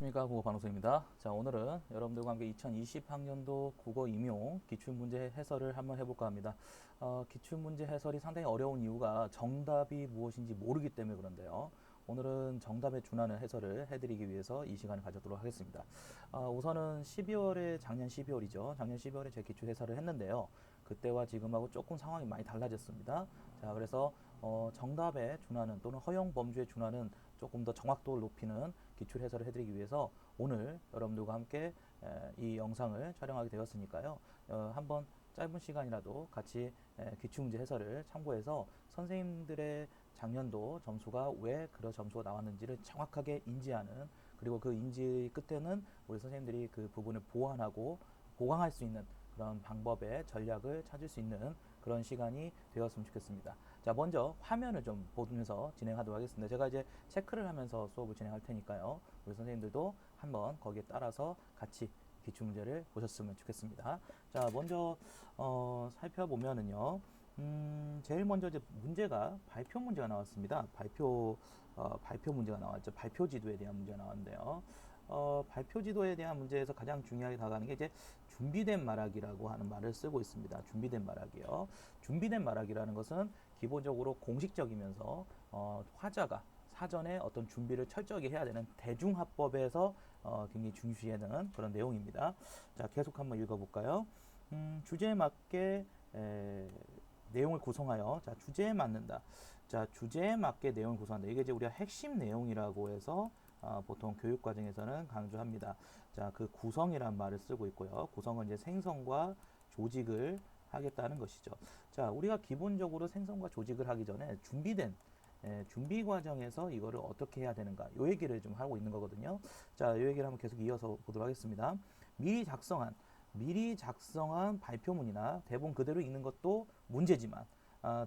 안녕하십니까, 국어방송입니다. 자, 오늘은 여러분들과 함께 2020학년도 국어 임용 기출문제 해설을 한번 해볼까 합니다. 기출문제 해설이 상당히 어려운 이유가 정답이 무엇인지 모르기 때문에 그런데요. 오늘은 정답에 준하는 해설을 해드리기 위해서 이 시간을 가져도록 하겠습니다. 우선은 작년 12월이죠. 작년 12월에 제 기출 해설을 했는데요. 그때와 지금하고 조금 상황이 많이 달라졌습니다. 자, 그래서 정답에 준하는 또는 허용 범주에 준하는 조금 더 정확도를 높이는 기출 해설을 해드리기 위해서 오늘 여러분들과 함께 이 영상을 촬영하게 되었으니까요. 한번 짧은 시간이라도 같이 기출문제 해설을 참고해서 선생님들의 작년도 점수가 왜 그런 점수가 나왔는지를 정확하게 인지하는, 그리고 그 인지 끝에는 우리 선생님들이 그 부분을 보완하고 보강할 수 있는 그런 방법의 전략을 찾을 수 있는 그런 시간이 되었으면 좋겠습니다. 자, 먼저 화면을 좀 보면서 진행하도록 하겠습니다. 제가 이제 체크를 하면서 수업을 진행할 테니까요. 우리 선생님들도 한번 거기에 따라서 같이 기출문제를 보셨으면 좋겠습니다. 자, 먼저 살펴보면은요. 제일 먼저 이제 문제가 발표 문제가 나왔습니다. 발표 문제가 나왔죠. 발표 지도에 대한 문제가 나왔는데요. 발표 지도에 대한 문제에서 가장 중요하게 다가가는 게 이제 준비된 말하기라고 하는 말을 쓰고 있습니다. 준비된 말하기요. 준비된 말하기라는 것은 기본적으로 공식적이면서 화자가 사전에 어떤 준비를 철저하게 해야 되는 대중화법에서 굉장히 중시하는 그런 내용입니다. 자, 계속 한번 읽어볼까요? 주제에 맞게 내용을 구성하여, 자, 주제에 맞는다. 자, 주제에 맞게 내용을 구성한다. 이게 이제 우리가 핵심 내용이라고 해서 보통 교육 과정에서는 강조합니다. 자, 그 구성이란 말을 쓰고 있고요. 구성은 이제 생성과 조직을 하겠다는 것이죠. 자, 우리가 기본적으로 생성과 조직을 하기 전에 준비 과정에서 이거를 어떻게 해야 되는가, 요 얘기를 좀 하고 있는 거거든요. 자, 요 얘기를 한번 계속 이어서 보도록 하겠습니다. 미리 작성한 발표문이나 대본 그대로 읽는 것도 문제지만,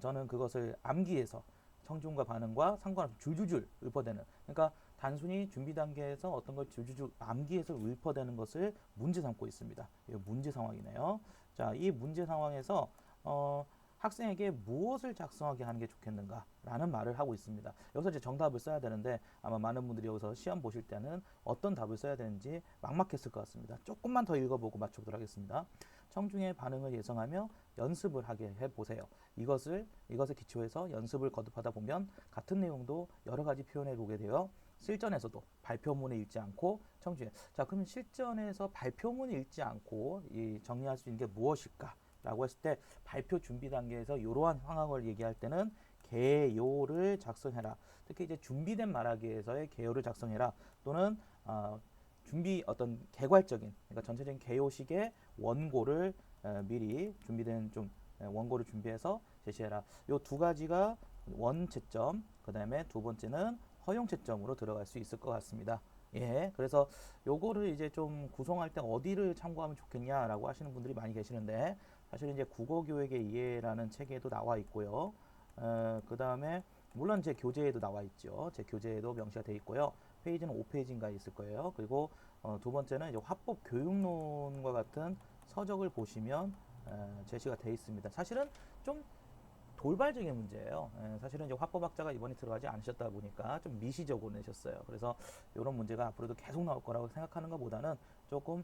저는 그것을 암기해서 청중과 반응과 상관없이 줄줄줄 읊어대는, 그러니까 단순히 준비 단계에서 어떤 걸 줄줄줄 암기해서 읊어대는 것을 문제 삼고 있습니다. 이 문제 상황이네요. 자, 이 문제 상황에서 학생에게 무엇을 작성하게 하는 게 좋겠는가 라는 말을 하고 있습니다. 여기서 이제 정답을 써야 되는데, 아마 많은 분들이 여기서 시험 보실 때는 어떤 답을 써야 되는지 막막했을 것 같습니다. 조금만 더 읽어보고 맞춰보도록 하겠습니다. 청중의 반응을 예상하며 연습을 하게 해보세요. 이것에 기초해서 연습을 거듭하다 보면 같은 내용도 여러 가지 표현해 보게 되어 실전에서도 발표문을 읽지 않고 자, 그러면 실전에서 발표문을 읽지 않고 정리할 수 있는 게 무엇일까? 라고 했을 때, 발표 준비 단계에서 이러한 상황을 얘기할 때는 개요를 작성해라. 특히 이제 준비된 말하기에서의 개요를 작성해라. 또는 어떤 개괄적인, 그러니까 전체적인 개요식의 원고를 미리 준비된 원고를 준비해서 제시해라. 요 두 가지가 원채점, 그 다음에 두 번째는 허용채점으로 들어갈 수 있을 것 같습니다. 예, 그래서 요거를 이제 좀 구성할 때 어디를 참고하면 좋겠냐라고 하시는 분들이 많이 계시는데, 사실 이제 국어교육의 이해라는 책에도 나와 있고요. 그 다음에 물론 제 교재에도 나와 있죠. 제 교재에도 명시가 되어 있고요. 페이지는 5페이지인가 있을 거예요. 그리고 두 번째는 이제 화법 교육론과 같은 서적을 보시면 제시가 되어 있습니다. 사실은 좀 돌발적인 문제예요. 사실은 이제 화법학자가 이번에 들어가지 않으셨다 보니까 좀 미시적으로 내셨어요. 그래서 이런 문제가 앞으로도 계속 나올 거라고 생각하는 것보다는 조금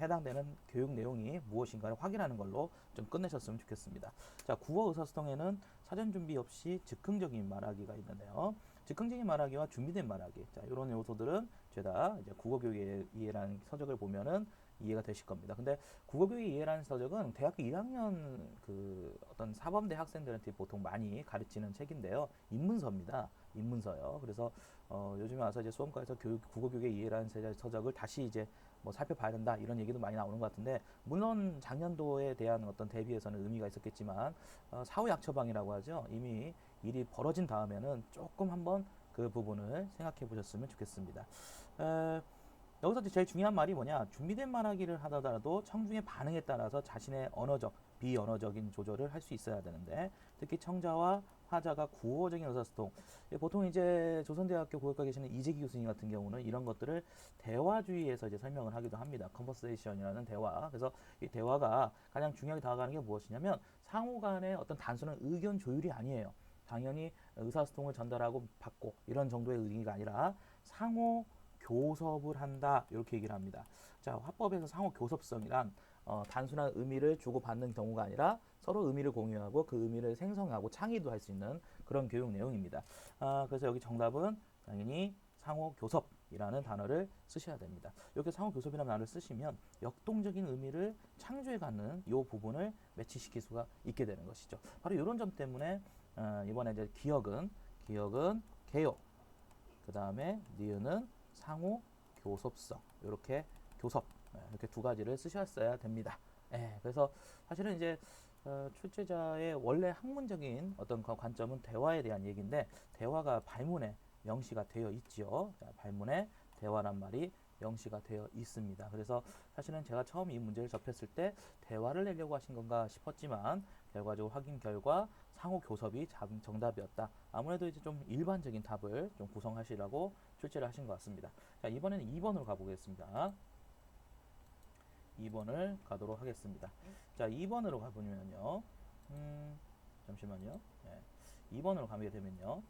해당되는 교육 내용이 무엇인가를 확인하는 걸로 좀 끝내셨으면 좋겠습니다. 자, 국어 의사소통에는 사전 준비 없이 즉흥적인 말하기가 있는데요. 즉흥적인 말하기와 준비된 말하기, 자, 이런 요소들은 죄다 이제 국어교육의 이해라는 서적을 보면은 이해가 되실 겁니다. 근데 국어교육 이해라는 서적은 대학교 1학년 그 어떤 사범대 학생들한테 보통 많이 가르치는 책인데요. 입문서입니다. 입문서요. 그래서 요즘에 와서 이제 수험과에서 국어교육의 이해라는 서적을 다시 이제 뭐 살펴봐야 된다 이런 얘기도 많이 나오는 것 같은데, 물론 작년도에 대한 어떤 대비에서는 의미가 있었겠지만 사후약처방이라고 하죠. 이미 일이 벌어진 다음에는 조금 한번 그 부분을 생각해 보셨으면 좋겠습니다. 여기서 제일 중요한 말이 뭐냐, 준비된 말하기를 하더라도 청중의 반응에 따라서 자신의 비언어적인 조절을 할 수 있어야 되는데, 특히 청자와 화자가 구어적인 의사소통, 보통 이제 조선대학교 국어과 계시는 이재기 교수님 같은 경우는 이런 것들을 대화주의에서 이제 설명을 하기도 합니다. 컨버세이션이라는 대화. 그래서 이 대화가 가장 중요하게 다가가는 게 무엇이냐면, 상호 간의 어떤 단순한 의견 조율이 아니에요. 당연히 의사소통을 전달하고 받고 이런 정도의 의미가 아니라 상호 교섭을 한다 이렇게 얘기를 합니다. 자, 화법에서 상호 교섭성이란 단순한 의미를 주고받는 경우가 아니라 서로 의미를 공유하고 그 의미를 생성하고 창의도 할 수 있는 그런 교육 내용입니다. 그래서 여기 정답은 당연히 상호 교섭이라는 단어를 쓰셔야 됩니다. 이렇게 상호 교섭이라는 단어를 쓰시면 역동적인 의미를 창조해가는 이 부분을 매치시킬 수가 있게 되는 것이죠. 바로 이런 점 때문에 이번에 이제 기억은 개요. 그 다음에 니은은 상호 교섭성. 이렇게 교섭 이렇게 두 가지를 쓰셨어야 됩니다. 그래서 사실은 이제 출제자의 원래 학문적인 어떤 관점은 대화에 대한 얘기인데 대화가 발문에 명시가 되어 있죠. 발문에 대화란 말이 명시가 되어 있습니다. 그래서 사실은 제가 처음 이 문제를 접했을 때 대화를 내려고 하신 건가 싶었지만 결과적으로 확인 결과 상호 교섭이 정답이었다. 아무래도 이제 좀 일반적인 답을 좀 구성하시라고 출제를 하신 것 같습니다. 자, 이번에는 2번으로 가보겠습니다. 2번을 가도록 하겠습니다. 자, 2번으로 가보면요. 잠시만요. 2번으로 가게 되면요.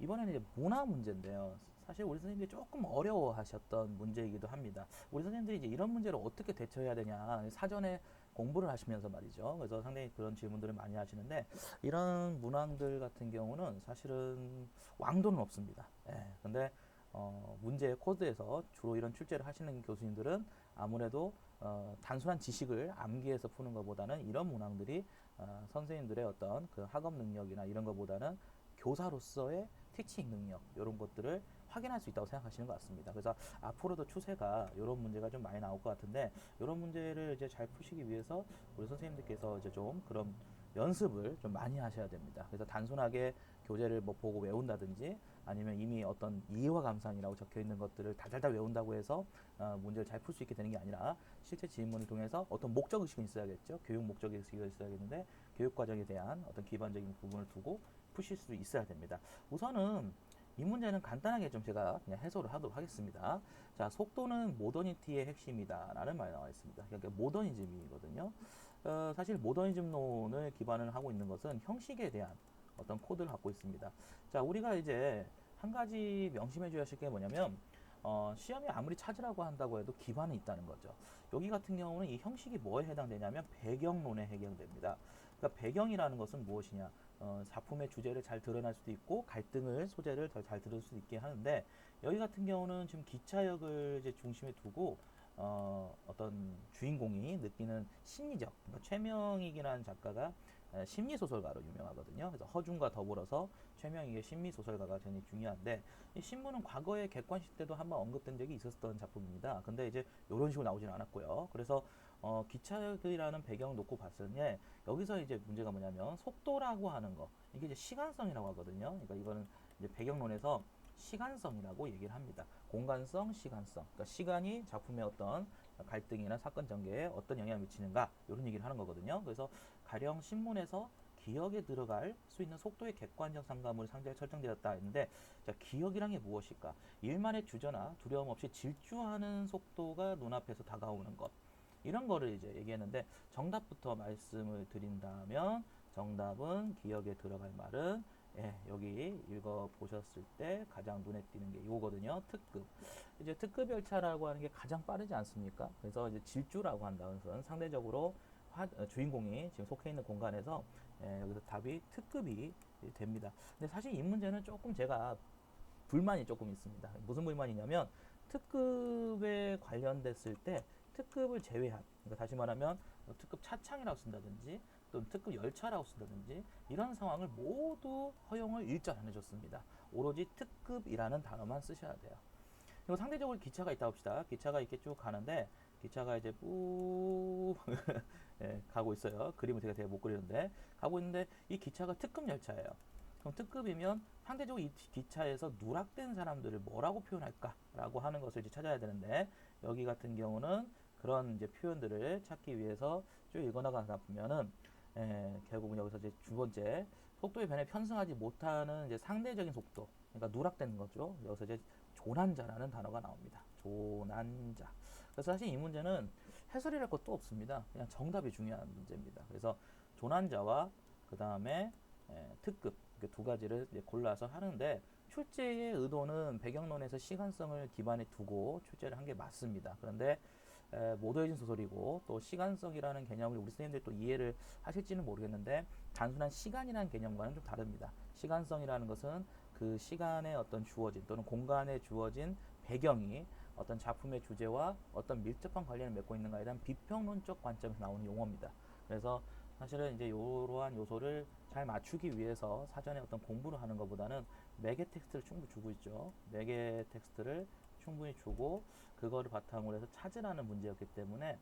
이번에는 이제 문화 문제인데요. 사실 우리 선생님들이 조금 어려워하셨던 문제이기도 합니다. 우리 선생님들이 이제 이런 문제를 어떻게 대처해야 되냐 사전에 공부를 하시면서 말이죠. 그래서 상당히 그런 질문들을 많이 하시는데 이런 문항들 같은 경우는 사실은 왕도는 없습니다. 근데 문제 코드에서 주로 이런 출제를 하시는 교수님들은 아무래도 단순한 지식을 암기해서 푸는 것보다는 이런 문항들이 선생님들의 어떤 그 학업 능력이나 이런 것보다는 교사로서의 티칭 능력 이런 것들을 확인할 수 있다고 생각하시는 것 같습니다. 그래서 앞으로도 추세가 이런 문제가 좀 많이 나올 것 같은데 이런 문제를 이제 잘 푸시기 위해서 우리 선생님들께서 이제 좀 그런 연습을 좀 많이 하셔야 됩니다. 그래서 단순하게 교재를 뭐 보고 외운다든지 아니면 이미 어떤 이해와 감상이라고 적혀 있는 것들을 달달달 외운다고 해서 문제를 잘 풀 수 있게 되는 게 아니라 실제 질문을 통해서 어떤 목적 의식은 있어야겠죠. 교육 목적 의식이 있어야겠는데 교육 과정에 대한 어떤 기반적인 부분을 두고 푸실 수 있어야 됩니다. 우선은 이 문제는 간단하게 좀 제가 그냥 해소를 하도록 하겠습니다. 자, 속도는 모더니티의 핵심이다 라는 말이 나와 있습니다. 그러니까 모더니즘이거든요. 사실 모더니즘론을 기반을 하고 있는 것은 형식에 대한 어떤 코드를 갖고 있습니다. 자, 우리가 이제 한 가지 명심해 줘야 할 게 뭐냐면 시험이 아무리 찾으라고 한다고 해도 기반은 있다는 거죠. 여기 같은 경우는 이 형식이 뭐에 해당되냐면 배경론에 해당됩니다. 그러니까 배경이라는 것은 무엇이냐? 작품의 주제를 잘 드러날 수도 있고 갈등을 소재를 더 잘 들을 수 있게 하는데 여기 같은 경우는 지금 기차역을 이제 중심에 두고 어떤 주인공이 느끼는 심리적, 그러니까 최명익이라는 작가가 심리 소설가로 유명하거든요. 그래서 허준과 더불어서 최명익의 심리 소설가가 굉장히 중요한데 이 신문은 과거에 객관식 때도 한번 언급된 적이 있었던 작품입니다. 근데 이제 이런 식으로 나오지는 않았고요. 그래서 기차역이라는 배경 놓고 봤을 때 여기서 이제 문제가 뭐냐면 속도라고 하는 거 이게 이제 시간성이라고 하거든요. 그러니까 이거는 이제 배경론에서 시간성이라고 얘기를 합니다. 공간성, 시간성. 그러니까 시간이 작품의 어떤 갈등이나 사건 전개에 어떤 영향을 미치는가 이런 얘기를 하는 거거든요. 그래서 가령 신문에서 기억에 들어갈 수 있는 속도의 객관적 상가물이 상대에 설정되었다 했는데 자, 기억이란 게 무엇일까? 일만의 주저나 두려움 없이 질주하는 속도가 눈앞에서 다가오는 것. 이런 거를 이제 얘기했는데 정답부터 말씀을 드린다면 정답은 기억에 들어갈 말은 여기 읽어 보셨을 때 가장 눈에 띄는 게 이거거든요. 특급. 이제 특급 열차라고 하는 게 가장 빠르지 않습니까? 그래서 이제 질주라고 한다는 것은 상대적으로 주인공이 지금 속해 있는 공간에서 여기서 답이 특급이 됩니다. 근데 사실 이 문제는 조금 제가 불만이 조금 있습니다. 무슨 불만이냐면 특급에 관련됐을 때 특급을 제외한, 그러니까 다시 말하면 특급 차창이라고 쓴다든지 또 특급 열차라고 쓴다든지 이런 상황을 모두 허용을 일절 안 해줬습니다. 오로지 특급이라는 단어만 쓰셔야 돼요. 그리고 상대적으로 기차가 있다 봅시다. 기차가 이렇게 쭉 가는데 기차가 이제 뿌 가고 있어요. 그림을 제가 못 그리는데 가고 있는데 이 기차가 특급 열차예요. 그럼 특급이면 상대적으로 이 기차에서 누락된 사람들을 뭐라고 표현할까라고 하는 것을 이제 찾아야 되는데 여기 같은 경우는 그런 이제 표현들을 찾기 위해서 쭉 읽어나가다 보면은 결국은 여기서 이제 두 번째 속도의 변에 편승하지 못하는 이제 상대적인 속도, 그러니까 누락되는 거죠. 여기서 이제 조난자라는 단어가 나옵니다. 조난자. 그래서 사실 이 문제는 해설이랄 것도 없습니다. 그냥 정답이 중요한 문제입니다. 그래서 조난자와 그 다음에 특급 두 가지를 이제 골라서 하는데 출제의 의도는 배경론에서 시간성을 기반에 두고 출제를 한 게 맞습니다. 그런데 모더해진 소설이고 또 시간성이라는 개념을 우리 선생님들 또 이해를 하실지는 모르겠는데 단순한 시간이라는 개념과는 좀 다릅니다. 시간성이라는 것은 그 시간에 어떤 주어진 또는 공간에 주어진 배경이 어떤 작품의 주제와 어떤 밀접한 관련을 맺고 있는가에 대한 비평론적 관점에서 나오는 용어입니다. 그래서 사실은 이제 이러한 요소를 잘 맞추기 위해서 사전에 어떤 공부를 하는 것보다는 매개 텍스트를 충분히 주고 있죠. 매개 텍스트를 충분히 주고 그거를 바탕으로 해서 찾으라는 문제였기 때문에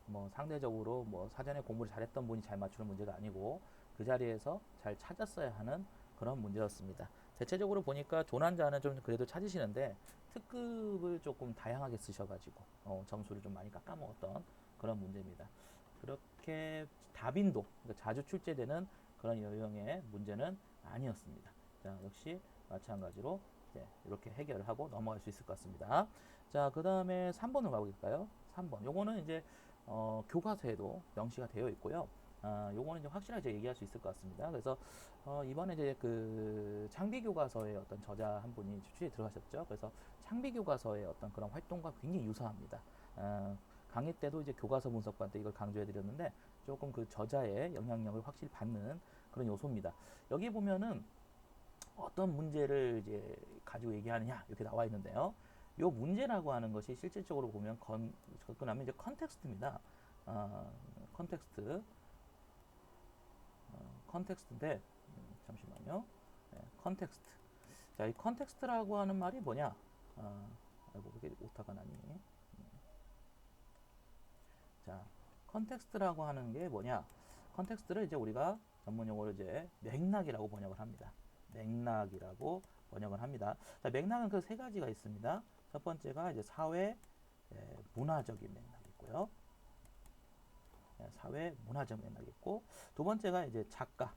뭐 상대적으로 뭐 사전에 공부를 잘했던 분이 잘 맞추는 문제가 아니고 그 자리에서 잘 찾았어야 하는 그런 문제였습니다. 대체적으로 보니까 조난자는 좀 그래도 찾으시는데 특급을 조금 다양하게 쓰셔가지고 점수를 좀 많이 깎아먹었던 그런 문제입니다. 그렇게 다빈도 그러니까 자주 출제되는 그런 유형의 문제는 아니었습니다. 자, 역시 마찬가지로 이렇게 해결을 하고 넘어갈 수 있을 것 같습니다. 자, 그 다음에 3번으로 가볼까요? 3번. 요거는 이제 교과서에도 명시가 되어 있고요. 요거는 이제 확실하게 얘기할 수 있을 것 같습니다. 그래서 이번에 이제 그 창비 교과서의 어떤 저자 한 분이 추출에 들어가셨죠. 그래서 창비 교과서의 어떤 그런 활동과 굉장히 유사합니다. 강의 때도 이제 교과서 분석반 때 이걸 강조해 드렸는데 조금 그 저자의 영향력을 확실히 받는 그런 요소입니다. 여기 보면은 어떤 문제를 이제 가지고 얘기하느냐 이렇게 나와 있는데요. 요 문제라고 하는 것이 실질적으로 보면 접근하면 이제 컨텍스트입니다. 컨텍스트, 컨텍스트인데 잠시만요. 컨텍스트. 자, 이 컨텍스트라고 하는 말이 뭐냐? 아이고 왜 이렇게 오타가 나니? 자, 컨텍스트라고 하는 게 뭐냐? 컨텍스트를 이제 우리가 전문 용어로 이제 맥락이라고 번역을 합니다. 맥락이라고 번역을 합니다. 자, 맥락은 그 세 가지가 있습니다. 첫 번째가 이제 사회 문화적인 맥락이 있고요. 사회 문화적 맥락이 있고, 두 번째가 이제 작가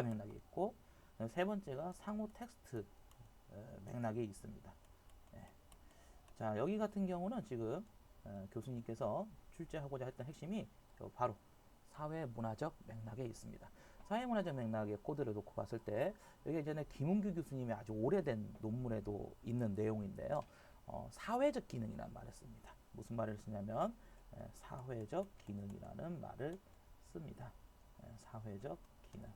맥락이 있고, 세 번째가 상호 텍스트 맥락이 있습니다. 자, 여기 같은 경우는 지금 교수님께서 출제하고자 했던 핵심이 바로 사회문화적 맥락에 있습니다. 사회문화적 맥락의 코드를 놓고 봤을 때 여기 이제는 김은규 교수님의 아주 오래된 논문에도 있는 내용인데요. 사회적 기능이라는 말을 씁니다. 무슨 말을 쓰냐면 사회적 기능이라는 말을 씁니다. 사회적 기능.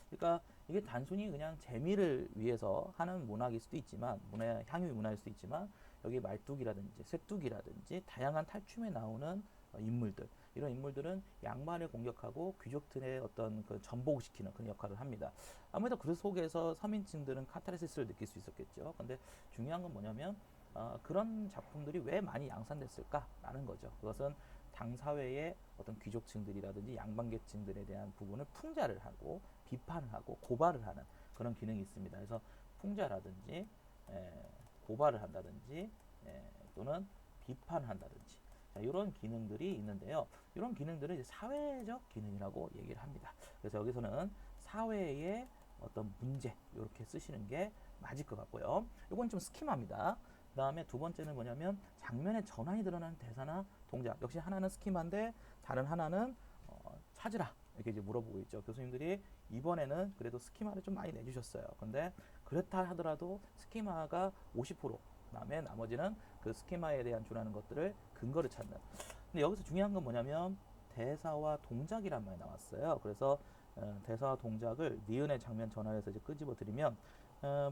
그러니까 이게 단순히 그냥 재미를 위해서 하는 문학일 수도 있지만 향유 문화일 수도 있지만 여기 말뚝이라든지 쇠뚝이라든지 다양한 탈춤에 나오는 인물들 이런 인물들은 양반을 공격하고 귀족들의 어떤 그 전복시키는 그런 역할을 합니다. 아무래도 그 속에서 서민층들은 카타르시스를 느낄 수 있었겠죠. 근데 중요한 건 뭐냐면 그런 작품들이 왜 많이 양산됐을까라는 거죠. 그것은 당 사회의 어떤 귀족층들이라든지 양반계층들에 대한 부분을 풍자를 하고 비판을 하고 고발을 하는 그런 기능이 있습니다. 그래서 풍자라든지 고발을 한다든지 또는 비판을 한다든지 자, 이런 기능들이 있는데요. 이런 기능들은 이제 사회적 기능이라고 얘기를 합니다. 그래서 여기서는 사회의 어떤 문제 이렇게 쓰시는 게 맞을 것 같고요. 이건 좀 스키마입니다. 그 다음에 두 번째는 뭐냐면 장면에 전환이 드러나는 대사나 동작 역시 하나는 스키마인데 다른 하나는 찾으라 이렇게 이제 물어보고 있죠. 교수님들이 이번에는 그래도 스키마를 좀 많이 내주셨어요. 근데 그렇다 하더라도 스키마가 50% 그다음에 나머지는 그 스키마에 대한 준하는 것들을 근거를 찾는. 근데 여기서 중요한 건 뭐냐면 대사와 동작이란 말이 나왔어요. 그래서 대사와 동작을 니은의 장면 전환해서 이제 끄집어 드리면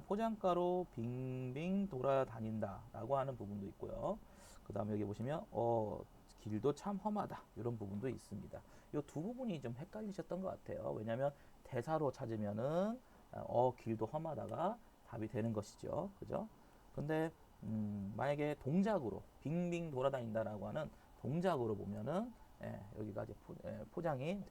포장가로 빙빙 돌아다닌다라고 하는 부분도 있고요. 그 다음에 여기 보시면 길도 참 험하다 이런 부분도 있습니다. 이 두 부분이 좀 헷갈리셨던 것 같아요. 왜냐하면 대사로 찾으면은 길도 험하다가 답이 되는 것이죠. 그죠? 근데 만약에 동작으로 빙빙 돌아다닌다라고 하는 동작으로 보면은 여기가 이제 포장이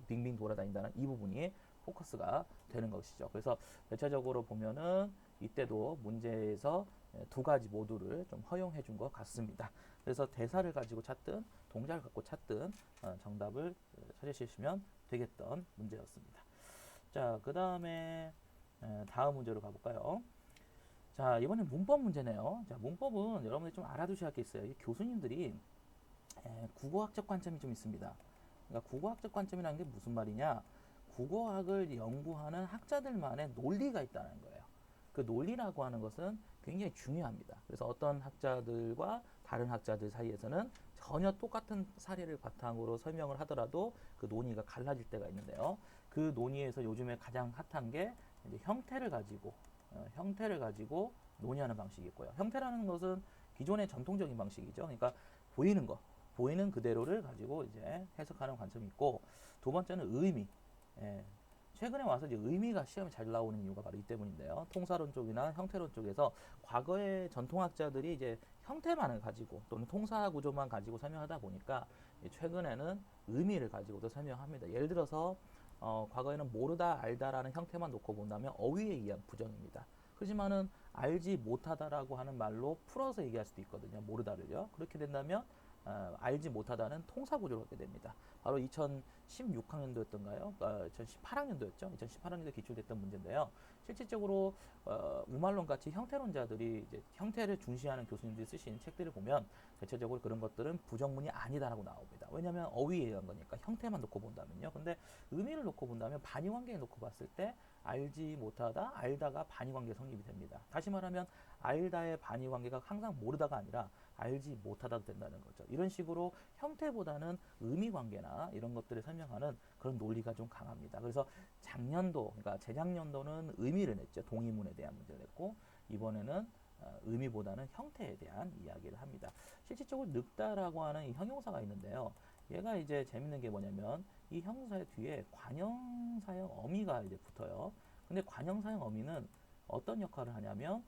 빙빙 돌아다닌다는 이 부분이 포커스가 되는 것이죠. 그래서 대체적으로 보면은 이때도 문제에서 두 가지 모두를 좀 허용해 준 것 같습니다. 그래서 대사를 가지고 찾든 동작을 갖고 찾든 정답을 찾으시면 되겠던 문제였습니다. 자, 그 다음에 다음 문제로 가볼까요? 자, 이번엔 문법 문제네요. 자, 문법은 여러분들이 좀 알아두셔야 할 게 있어요. 교수님들이 국어학적 관점이 좀 있습니다. 그러니까 국어학적 관점이라는 게 무슨 말이냐? 국어학을 연구하는 학자들만의 논리가 있다는 거예요. 그 논리라고 하는 것은 굉장히 중요합니다. 그래서 어떤 학자들과 다른 학자들 사이에서는 전혀 똑같은 사례를 바탕으로 설명을 하더라도 그 논의가 갈라질 때가 있는데요. 그 논의에서 요즘에 가장 핫한 게 이제 형태를 가지고 논의하는 방식이 있고요. 형태라는 것은 기존의 전통적인 방식이죠. 그러니까 보이는 거, 보이는 그대로를 가지고 이제 해석하는 관점이 있고, 두 번째는 의미. 예, 최근에 와서 이제 의미가 시험에 잘 나오는 이유가 바로 이 때문인데요. 통사론 쪽이나 형태론 쪽에서 과거의 전통학자들이 이제 형태만을 가지고 또는 통사 구조만 가지고 설명하다 보니까 최근에는 의미를 가지고도 설명합니다. 예를 들어서 과거에는 모르다, 알다라는 형태만 놓고 본다면 어휘에 의한 부정입니다. 그렇지만은 알지 못하다라고 하는 말로 풀어서 얘기할 수도 있거든요. 모르다를요. 그렇게 된다면 알지 못하다는 통사 구조로 하게 됩니다. 바로 2016학년도였던가요? 2018학년도였죠. 2018학년도에 기출됐던 문제인데요. 실질적으로 우말론 같이 형태론자들이 이제 형태를 중시하는 교수님들이 쓰신 책들을 보면 대체적으로 그런 것들은 부정문이 아니다라고 나옵니다. 왜냐하면 어휘에 의한 거니까 형태만 놓고 본다면요. 근데 의미를 놓고 본다면 반의관계에 놓고 봤을 때 알지 못하다, 알다가 반의관계 성립이 됩니다. 다시 말하면 알다의 반의관계가 항상 모르다가 아니라 알지 못하다도 된다는 거죠. 이런 식으로 형태보다는 의미 관계나 이런 것들을 설명하는 그런 논리가 좀 강합니다. 그래서 작년도, 그러니까 재작년도는 의미를 냈죠. 동의문에 대한 문제를 냈고, 이번에는 의미보다는 형태에 대한 이야기를 합니다. 실질적으로 늙다라고 하는 이 형용사가 있는데요. 얘가 이제 재밌는 게 뭐냐면 이 형용사의 뒤에 관형사형 어미가 이제 붙어요. 근데 관형사형 어미는 어떤 역할을 하냐면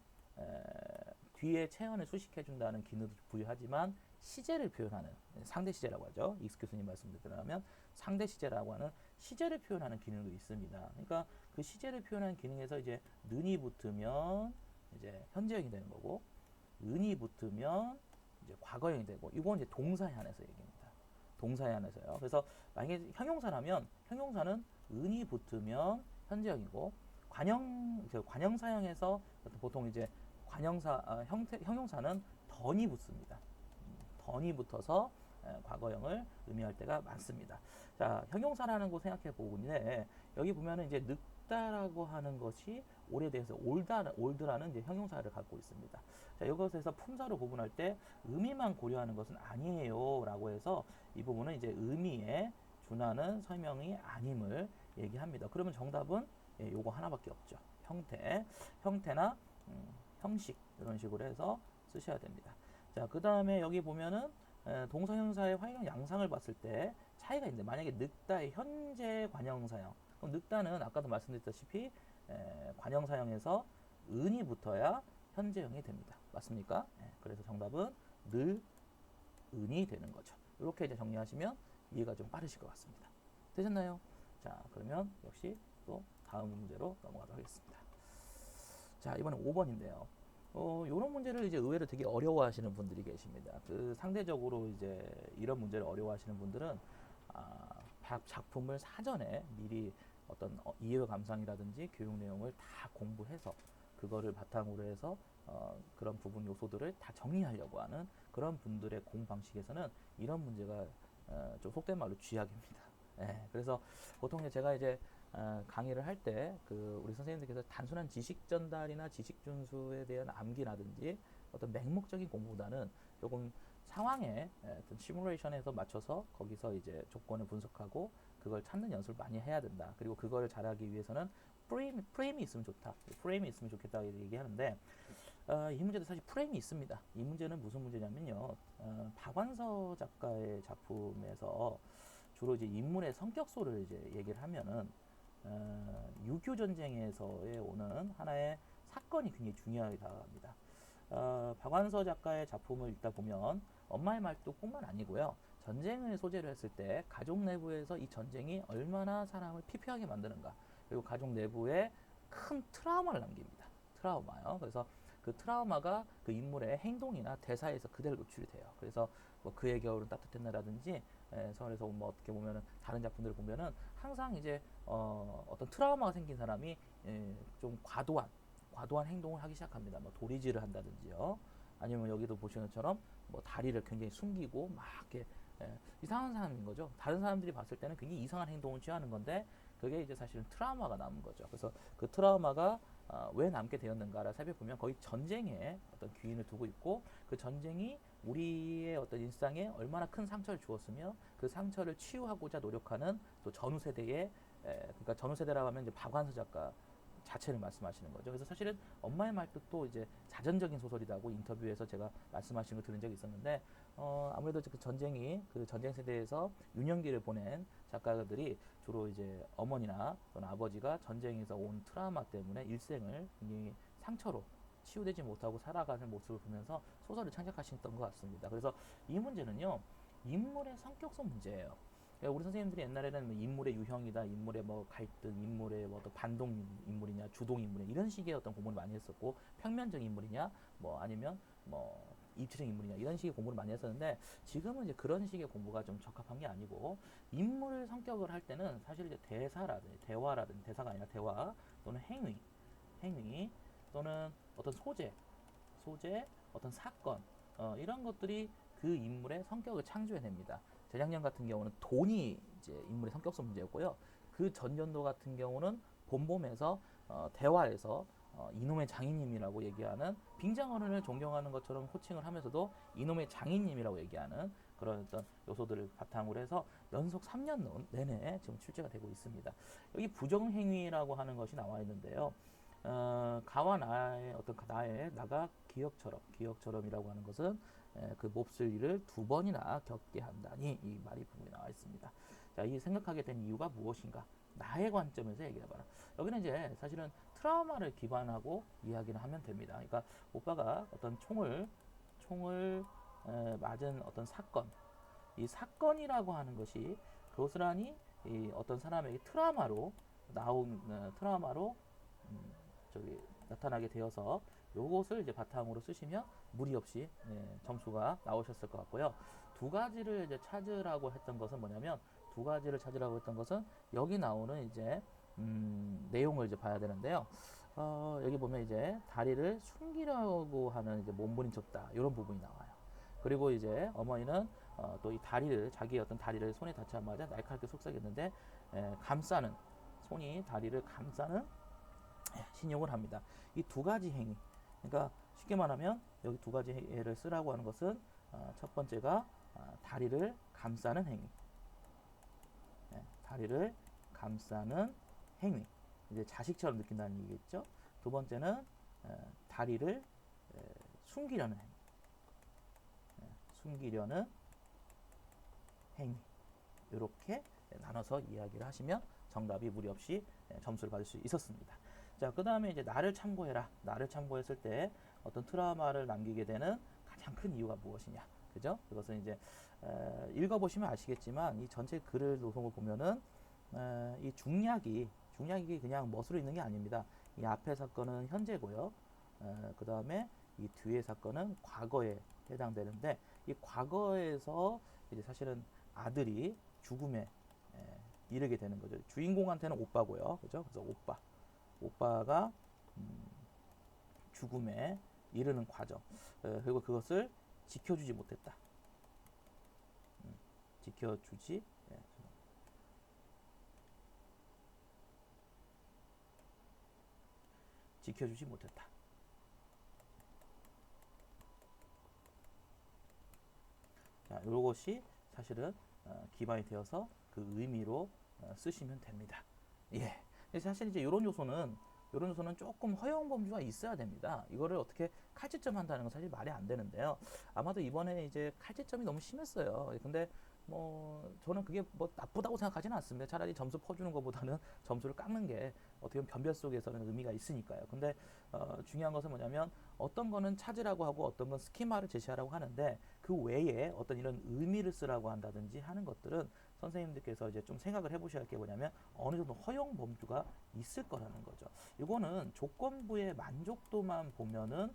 뒤에 체언을 수식해준다는 기능도 부여하지만 시제를 표현하는 상대 시제라고 하죠. 익스 교수님 말씀드리면 상대 시제라고 하는 시제를 표현하는 기능도 있습니다. 그러니까 그 시제를 표현하는 기능에서 이제 는이 붙으면 이제 현재형이 되는 거고, 은이 붙으면 이제 과거형이 되고, 이건 이제 동사에 한해서 얘기입니다. 동사에 한해서요. 그래서 만약에 형용사라면 형용사는 은이 붙으면 현재형이고, 관형사형에서 보통 이제 형용사는 던이 붙습니다. 던이 붙어서 과거형을 의미할 때가 많습니다. 자, 형용사라는 거 생각해 보는데 여기 보면은 이제 늙다라고 하는 것이 오래돼서 올드라는 이제 형용사를 갖고 있습니다. 자, 이것에서 품사로 구분할 때 의미만 고려하는 것은 아니에요라고 해서 이 부분은 이제 의미에 준하는 설명이 아님을 얘기합니다. 그러면 정답은 요거 하나밖에 없죠. 형태나 형식 이런 식으로 해서 쓰셔야 됩니다. 자, 그 다음에 여기 보면은 동사 형사의 활용 양상을 봤을 때 차이가 있는데, 만약에 늙다의 현재 관형사형, 그럼 늙다는 아까도 말씀드렸다시피 관형사형에서 은이 붙어야 현재형이 됩니다. 맞습니까? 그래서 정답은 늘 은이 되는 거죠. 이렇게 이제 정리하시면 이해가 좀 빠르실 것 같습니다. 되셨나요? 자, 그러면 역시 또 다음 문제로 넘어가도록 하겠습니다. 자, 이번엔 5번인데요. 요런 문제를 이제 의외로 되게 어려워하시는 분들이 계십니다. 그 상대적으로 이제 이런 문제를 어려워하시는 분들은 작품을 사전에 미리 어떤 이해와 감상이라든지 교육 내용을 다 공부해서 그거를 바탕으로 해서 그런 부분 요소들을 다 정리하려고 하는 그런 분들의 공부 방식에서는 이런 문제가 좀 속된 말로 쥐약입니다. 그래서 보통 제가 이제 강의를 할 때 그 우리 선생님들께서 단순한 지식 전달이나 지식 준수에 대한 암기라든지 어떤 맹목적인 공부보다는 조금 상황에 어떤 시뮬레이션에서 맞춰서 거기서 이제 조건을 분석하고 그걸 찾는 연습을 많이 해야 된다. 그리고 그거를 잘하기 위해서는 프레임이 있으면 좋다. 프레임이 있으면 좋겠다 얘기하는데 이 문제도 사실 프레임이 있습니다. 이 문제는 무슨 문제냐면요. 박완서 작가의 작품에서 주로 이제 인물의 성격소를 이제 얘기를 하면은 6.25 전쟁에서의 오는 하나의 사건이 굉장히 중요하게 다가갑니다. 박완서 작가의 작품을 읽다 보면 엄마의 말도뿐만 아니고요. 전쟁을 소재로 했을 때 가족 내부에서 이 전쟁이 얼마나 사람을 피폐하게 만드는가, 그리고 가족 내부에 큰 트라우마를 남깁니다. 트라우마요. 그래서 그 트라우마가 그 인물의 행동이나 대사에서 그대로 노출이 돼요. 그래서 뭐 그의 겨울은 따뜻했나라든지 서울에서 뭐 어떻게 보면은 다른 작품들을 보면은 항상 이제 어떤 트라우마가 생긴 사람이 좀 과도한 행동을 하기 시작합니다. 뭐 도리질을 한다든지요. 아니면 여기도 보시는 것처럼 뭐 다리를 굉장히 숨기고 막 이렇게 이상한 사람인 거죠. 다른 사람들이 봤을 때는 굉장히 이상한 행동을 취하는 건데 그게 이제 사실은 트라우마가 남은 거죠. 그래서 그 트라우마가 왜 남게 되었는가를 살펴보면 거의 전쟁에 어떤 기인을 두고 있고, 그 전쟁이 우리의 어떤 일상에 얼마나 큰 상처를 주었으며 그 상처를 치유하고자 노력하는 또 전후 세대의, 그러니까 전후 세대라고 하면 이제 박완서 작가 자체를 말씀하시는 거죠. 그래서 사실은 엄마의 말뜻도 이제 자전적인 소설이라고 인터뷰에서 제가 말씀하시는 걸 들은 적이 있었는데, 아무래도 그 전쟁이, 그 전쟁 세대에서 유년기를 보낸 작가들이 주로 이제 어머니나 또는 아버지가 전쟁에서 온 트라우마 때문에 일생을 굉장히 상처로 치유되지 못하고 살아가는 모습을 보면서 소설을 창작하셨던 것 같습니다. 그래서 이 문제는요, 인물의 성격성 문제예요. 그러니까 우리 선생님들이 옛날에는 뭐 인물의 유형이다, 인물의 뭐 갈등, 인물의 뭐 어떤 반동 인물이냐, 주동 인물이냐 이런 식의 어떤 공부를 많이 했었고, 평면적 인물이냐, 뭐 아니면 뭐 입체적 인물이냐 이런 식의 공부를 많이 했었는데, 지금은 이제 그런 식의 공부가 좀 적합한 게 아니고, 인물 성격을 할 때는 사실 이제 대사라든지 대화라든지, 대사가 아니라 대화 또는 행위 또는 어떤 소재, 어떤 사건, 이런 것들이 그 인물의 성격을 창조해냅니다. 재작년 같은 경우는 돈이 이제 인물의 성격성 문제였고요. 그 전년도 같은 경우는 봄봄에서 대화에서 이놈의 장인님이라고 얘기하는, 빙장어른을 존경하는 것처럼 호칭을 하면서도 이놈의 장인님이라고 얘기하는 그런 어떤 요소들을 바탕으로 해서 연속 3년 내내 지금 출제가 되고 있습니다. 여기 부정행위라고 하는 것이 나와 있는데요. 가와 나의 어떤 나가 기억처럼이라고 하는 것은 그 몹쓸 일을 2번이나 겪게 한다니, 이 말이 분명히 나와 있습니다. 자, 이 생각하게 된 이유가 무엇인가? 나의 관점에서 얘기해봐라. 여기는 이제 사실은 트라우마를 기반하고 이야기를 하면 됩니다. 그러니까 오빠가 어떤 총을 맞은 어떤 사건, 이 사건이라고 하는 것이 고스란히 이 어떤 사람에게 트라우마로 나타나게 되어서 요것을 이제 바탕으로 쓰시면 무리 없이 점수가 나오셨을 것 같고요. 두 가지를 이제 찾으라고 했던 것은 뭐냐면, 여기 나오는 이제 내용을 이제 봐야 되는데요. 여기 보면 이제 다리를 숨기려고 하는 이제 몸부림쳤다 이런 부분이 나와요. 그리고 이제 어머니는 또 이 자기의 어떤 다리를 손에 닿자마자 날카롭게 속삭였는데, 손이 다리를 감싸는 신용을 합니다. 이 두 가지 행위, 그러니까 쉽게 말하면 여기 두 가지 예를 쓰라고 하는 것은, 첫 번째가 다리를 감싸는 행위, 다리를 감싸는 행위, 이제 자식처럼 느낀다는 얘기겠죠. 두 번째는 다리를 숨기려는 행위, 이렇게 나눠서 이야기를 하시면 정답이 무리 없이 점수를 받을 수 있었습니다. 자, 그 다음에 이제 나를 참고해라. 나를 참고했을 때 어떤 트라우마를 남기게 되는 가장 큰 이유가 무엇이냐, 그죠? 그것은 이제 읽어보시면 아시겠지만, 이 전체 글을 노송을 보면은 이 중략이 그냥 멋으로 있는 게 아닙니다. 이 앞의 사건은 현재고요. 그 다음에 이 뒤의 사건은 과거에 해당되는데, 이 과거에서 이제 사실은 아들이 죽음에 이르게 되는 거죠. 주인공한테는 오빠고요, 그죠? 그래서 오빠가 죽음에 이르는 과정, 그리고 그것을 지켜주지 못했다. 지켜주지 못했다. 자, 이것이 사실은 기반이 되어서 그 의미로 쓰시면 됩니다. 예. 사실 이제 이런 요소는 조금 허용 범주가 있어야 됩니다. 이거를 어떻게 칼집점 한다는 건 사실 말이 안 되는데요. 아마도 이번에 이제 칼집점이 너무 심했어요. 근데 뭐 저는 그게 뭐 나쁘다고 생각하지는 않습니다. 차라리 점수 퍼주는 것보다는 점수를 깎는 게 어떻게 보면 변별 속에서는 의미가 있으니까요. 근데 중요한 것은 뭐냐면, 어떤 거는 찾으라고 하고 어떤 건 스키마를 제시하라고 하는데, 그 외에 어떤 이런 의미를 쓰라고 한다든지 하는 것들은 선생님들께서 이제 좀 생각을 해보셔야 할 게 뭐냐면, 어느 정도 허용 범주가 있을 거라는 거죠. 이거는 조건부의 만족도만 보면은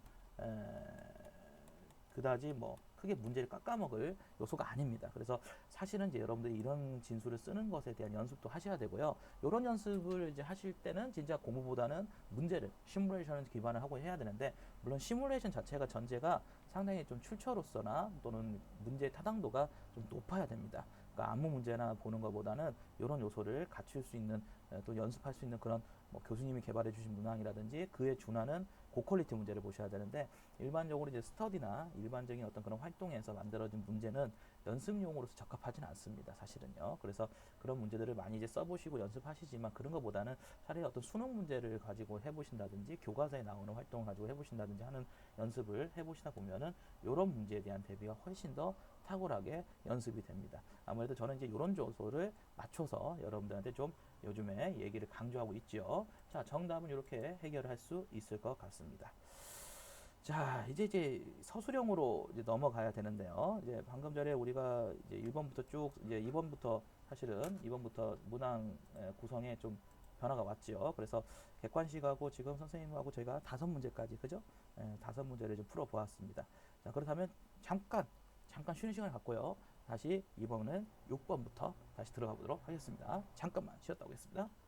그다지 뭐 크게 문제를 깎아먹을 요소가 아닙니다. 그래서 사실은 이제 여러분들이 이런 진술을 쓰는 것에 대한 연습도 하셔야 되고요. 이런 연습을 이제 하실 때는 진짜 공부보다는 문제를, 시뮬레이션을 기반을 하고 해야 되는데, 물론 시뮬레이션 자체가 전제가 상당히 좀 출처로서나 또는 문제의 타당도가 좀 높아야 됩니다. 그러니까 아무 문제나 보는 것보다는 이런 요소를 갖출 수 있는 또 연습할 수 있는 그런 뭐 교수님이 개발해 주신 문항이라든지 그에 준하는 고퀄리티 문제를 보셔야 되는데 일반적으로 이제 스터디나 일반적인 어떤 그런 활동에서 만들어진 문제는 연습용으로서 적합하지는 않습니다. 사실은요. 그래서 그런 문제들을 많이 이제 써보시고 연습하시지만 그런 것보다는 차라리 어떤 수능 문제를 가지고 해보신다든지 교과서에 나오는 활동을 가지고 해보신다든지 하는 연습을 해보시다 보면은 이런 문제에 대한 대비가 훨씬 더 탁월하게 연습이 됩니다. 아무래도 저는 이제 이런 요소를 맞춰서 여러분들한테 좀 요즘에 얘기를 강조하고 있죠. 자, 정답은 이렇게 해결할 수 있을 것 같습니다. 자, 이제 서술형으로 이제 넘어가야 되는데요. 이제 방금 전에 우리가 이제 1번부터 쭉 이제 2번부터 사실은 2번부터 문항 구성에 좀 변화가 왔죠. 그래서 객관식하고 지금 선생님하고 저희가 5문제까지 그죠? 5문제를 좀 풀어 보았습니다. 자, 그렇다면 잠깐 쉬는 시간을 갖고요. 다시 이번은 6번부터 다시 들어가 보도록 하겠습니다. 잠깐만 쉬었다 오겠습니다.